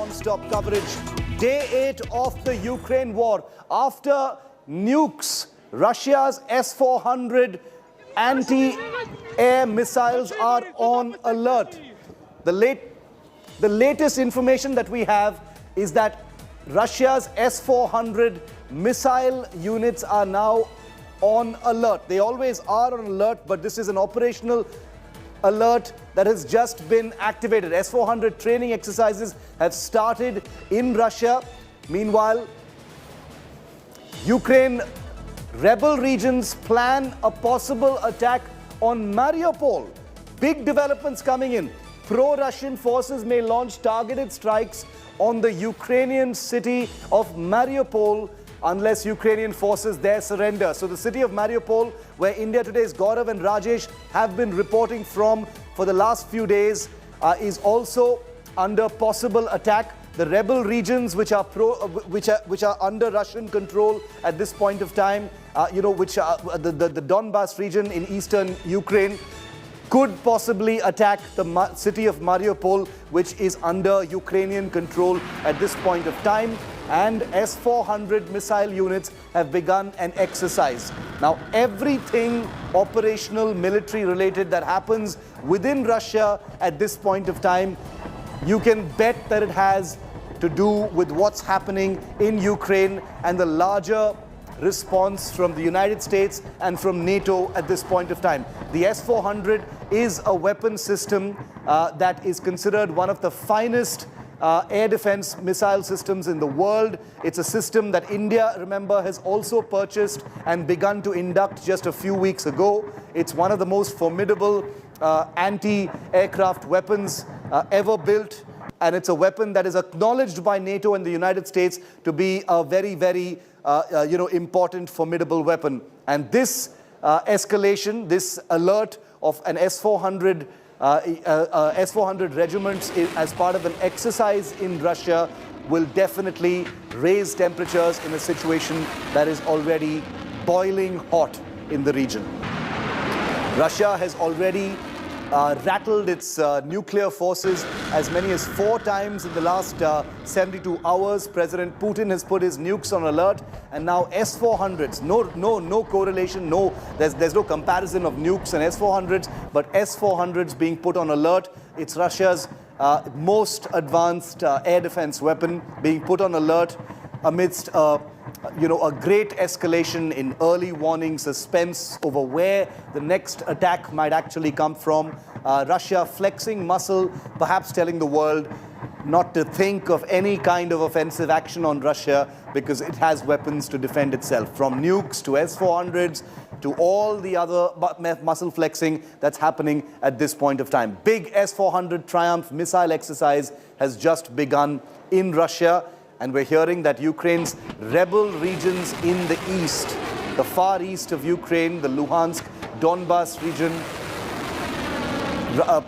non-stop coverage. Day 8 of the Ukraine war. After nukes, Russia's S-400 anti-air missiles are on alert. The latest information that we have is that Russia's S-400 missile units are now on alert. They always are on alert, but this is an operational alert that has just been activated. S-400 training exercises have started in Russia. Meanwhile, Ukraine rebel regions plan a possible attack on Mariupol. Big developments coming in. Pro-Russian forces may launch targeted strikes on the Ukrainian city of Mariupol unless Ukrainian forces there surrender. So the city of Mariupol, where India Today's Gaurav and Rajesh have been reporting from for the last few days, is also under possible attack. The rebel regions which are under Russian control at this point of time, which are the Donbas region in eastern Ukraine, could possibly attack the city of Mariupol, which is under Ukrainian control at this point of time. And S-400 missile units have begun an exercise. Now, everything operational, military related that happens within Russia at this point of time, you can bet that it has to do with what's happening in Ukraine and the larger response from the United States and from NATO at this point of time. The S-400 is a weapon system that is considered one of the finest air defense missile systems in the world. It's a system that India, remember, has also purchased and begun to induct just a few weeks ago. It's one of the most formidable anti-aircraft weapons ever built. And it's a weapon that is acknowledged by NATO and the United States to be a very, very important, formidable weapon. And this escalation, this alert of an S-400 regiments as part of an exercise in Russia will definitely raise temperatures in a situation that is already boiling hot in the region. Russia has already rattled its nuclear forces as many as 4 times in the last 72 hours. President Putin has put his nukes on alert, and now S-400s, no correlation, there's no comparison of nukes and S-400s, but S-400s being put on alert. It's Russia's most advanced air defense weapon being put on alert amidst a great escalation in early warning suspense over where the next attack might actually come from. Russia flexing muscle, perhaps telling the world not to think of any kind of offensive action on Russia because it has weapons to defend itself. From nukes to S-400s to all the other muscle flexing that's happening at this point of time. Big S-400 Triumph missile exercise has just begun in Russia. And we're hearing that Ukraine's rebel regions in the east, the far east of Ukraine, the Luhansk, Donbas region,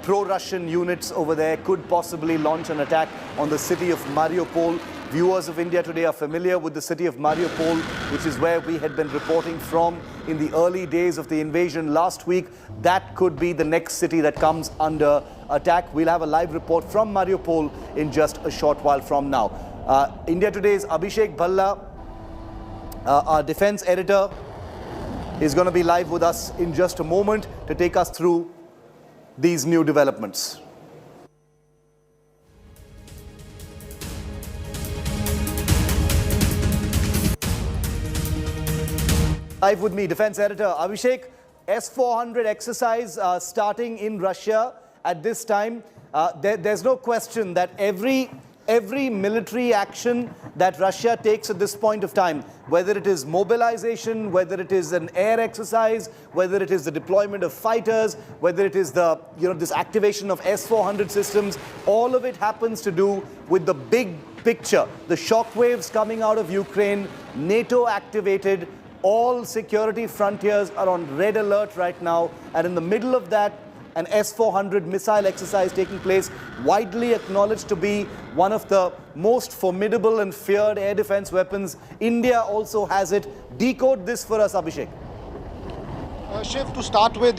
pro-Russian units over there could possibly launch an attack on the city of Mariupol. Viewers of India Today are familiar with the city of Mariupol, which is where we had been reporting from in the early days of the invasion last week. That could be the next city that comes under attack. We'll have a live report from Mariupol in just a short while from now. India Today's Abhishek Bhalla, our defense editor, is going to be live with us in just a moment to take us through these new developments. Live with me, defense editor Abhishek. S-400 exercise starting in Russia at this time. There's no question that every military action that Russia takes at this point of time, whether it is mobilization, whether it is an air exercise, whether it is the deployment of fighters, whether it is the this activation of S-400 systems, all of it happens to do with the big picture. The shockwaves coming out of Ukraine, NATO activated, all security frontiers are on red alert right now, and in the middle of that, an S-400 missile exercise taking place, widely acknowledged to be one of the most formidable and feared air defense weapons. India also has it. Decode this for us, Abhishek. Shiv, to start with,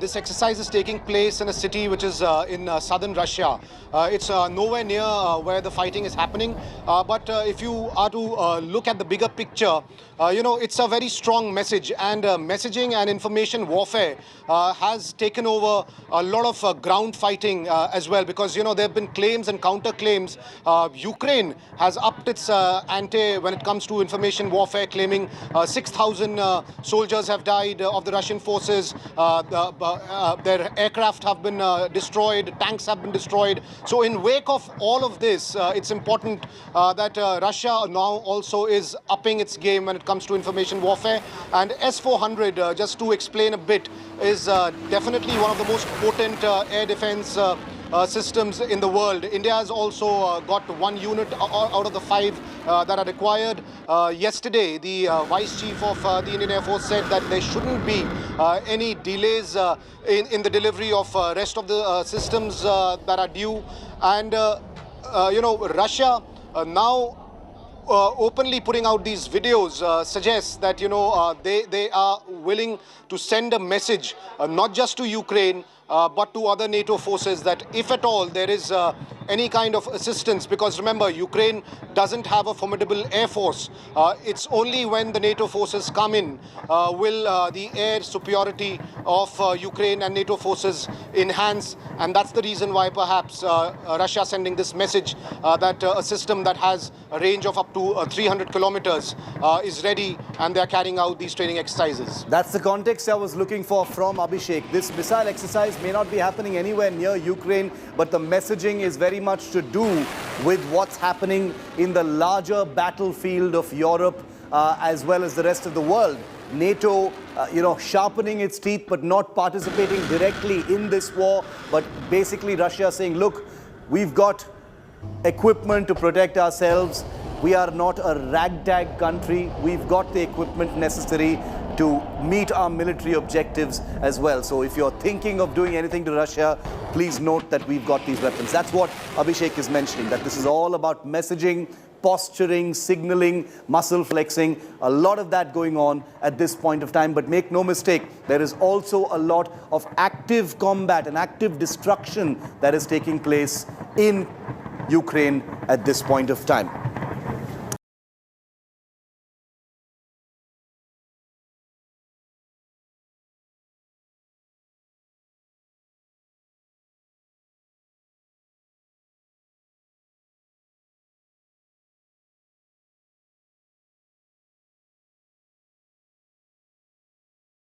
this exercise is taking place in a city which is in southern Russia. It's nowhere near where the fighting is happening. But if you are to look at the bigger picture, it's a very strong message. And messaging and information warfare has taken over a lot of ground fighting as well. Because, there have been claims and counter-claims. Ukraine has upped its ante when it comes to information warfare, claiming 6,000 soldiers have died of the Russian forces. Their aircraft have been destroyed, tanks have been destroyed. So in wake of all of this, it's important that Russia now also is upping its game when it comes to information warfare. And S-400, just to explain a bit, is definitely one of the most potent air defense systems in the world. India has also got one unit out of the 5 that are required. Yesterday, the Vice Chief of the Indian Air Force said that there shouldn't be any delays in the delivery of rest of the systems that are due. And, Russia now openly putting out these videos suggests that, they are willing to send a message, not just to Ukraine, but to other NATO forces, that if at all there is any kind of assistance, because remember, Ukraine doesn't have a formidable air force. It's only when the NATO forces come in will the air superiority of Ukraine and NATO forces enhance. And that's the reason why perhaps Russia sending this message that a system that has a range of up to 300 kilometers is ready, and they're carrying out these training exercises. That's the context I was looking for from Abhishek. This missile exercise may not be happening anywhere near Ukraine, but the messaging is very much to do with what's happening in the larger battlefield of Europe as well as the rest of the world. NATO, sharpening its teeth but not participating directly in this war, but basically Russia saying, look, we've got equipment to protect ourselves. We are not a ragtag country. We've got the equipment necessary to meet our military objectives as well. So if you're thinking of doing anything to Russia, please note that we've got these weapons. That's what Abhishek is mentioning, that this is all about messaging, posturing, signaling, muscle flexing, a lot of that going on at this point of time. But make no mistake, there is also a lot of active combat and active destruction that is taking place in Ukraine at this point of time.